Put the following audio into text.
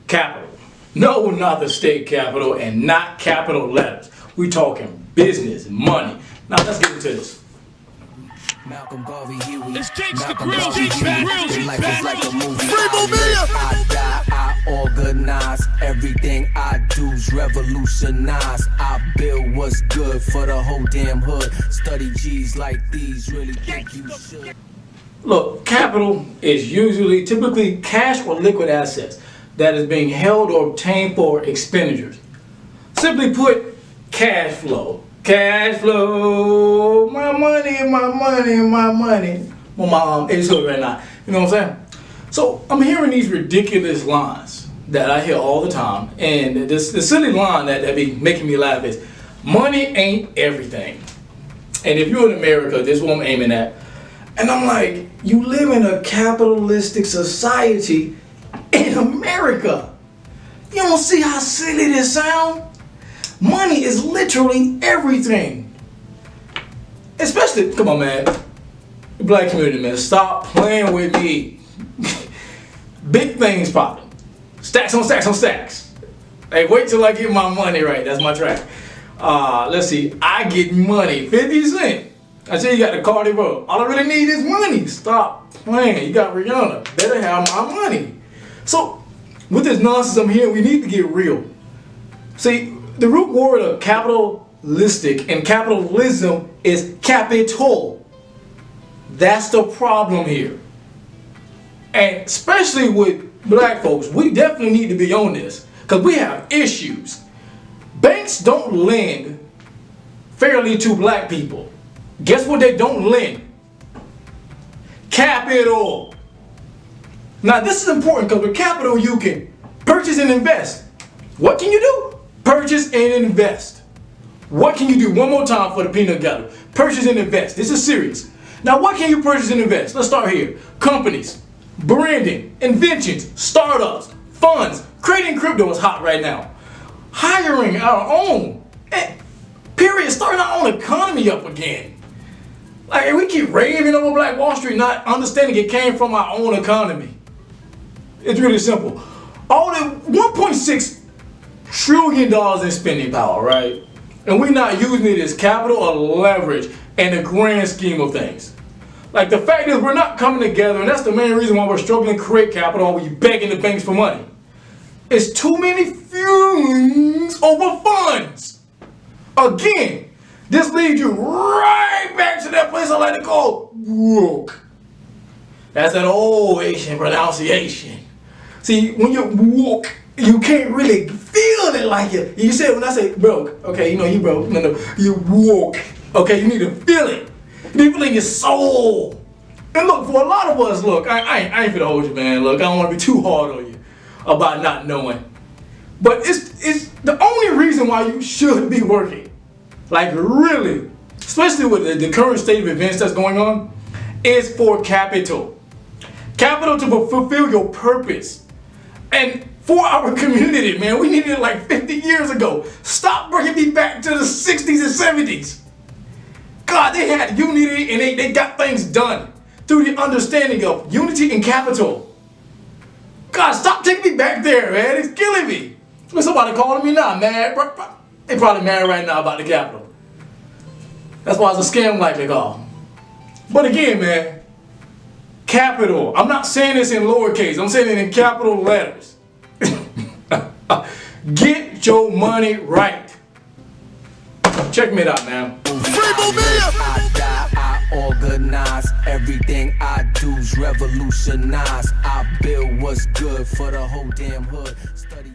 capital. No, not the state capital and not capital letters. We talking business, money. Now let's get into this. Malcolm Garvey, Huey. It's Gangsta Grills, Grills, Life is like a movie. I die, I organize. Everything I do's revolutionize. I build what's good for the whole damn hood. Study G's like these, really think you should. Look, capital is typically cash or liquid assets that is being held or obtained for expenditures. Simply put, cash flow. Cash flow, my money, my money, my money. Well, my it's good right now. You know what I'm saying? So I'm hearing these ridiculous lines that I hear all the time, and the silly line that be making me laugh is, money ain't everything. And if you're in America, this is what I'm aiming at. And I'm like, you live in a capitalistic society in America. You don't see how silly this sounds? Money is literally everything. Especially, come on man, the black community, man, stop playing with me. Big things popping. Stacks on stacks on stacks. Hey, wait till I get my money right, that's my track. Let's see, I get money, 50 cents. I say you got the Cardi bro. All I really need is money. Stop playing, you got Rihanna. Better have my money. So, with this nonsense I'm hearing, we need to get real. See, the root word of capitalistic and capitalism is capital. That's the problem here. And especially with black folks, we definitely need to be on this because we have issues. Banks don't lend fairly to black people. Guess what they don't lend? Capital. Now this is important because with capital you can purchase and invest. What can you do? Purchase and invest. What can you do? One more time for the peanut gallery. Purchase and invest. This is serious. Now what can you purchase and invest? Let's start here. Companies, branding, inventions, startups, funds. Creating crypto is hot right now. Hiring our own. Period. Starting our own economy up again. Like we keep raving over Black Wall Street, not understanding it came from our own economy. It's really simple. All the 1.6 trillion dollars in spending power, right? And we're not using it as capital or leverage in the grand scheme of things. Like the fact is we're not coming together, and that's the main reason why we're struggling to create capital and we're begging the banks for money. It's too many feelings over funds. Again, this leads you right back to that place I like to call woke. That's an old Asian pronunciation. See, when you're woke, you can't really feel it like it. You said when I say broke, okay, you know you broke. No, you woke. Okay, you need to feel it. You need to feel it in your soul. And look, for a lot of us, look, I ain't finna hold you, man. Look, I don't want to be too hard on you about not knowing. But it's the only reason why you should be working. Like really, especially with the current state of events that's going on, is for capital. Capital to fulfill your purpose. And for our community, man, we needed it like 50 years ago. Stop bringing me back to the 60s and 70s. God, they had unity and they got things done through the understanding of unity and capital. God, stop taking me back there, man. It's killing me. There's somebody calling me now, mad. They probably mad right now about the capital. That's why it's a scam like they call. But again, man, capital. I'm not saying this in lowercase. I'm saying it in capital letters. Get your money right. Checkmate out, man. I die, I organize. Everything I do's revolutionize. I build what's good for the whole damn hood. Study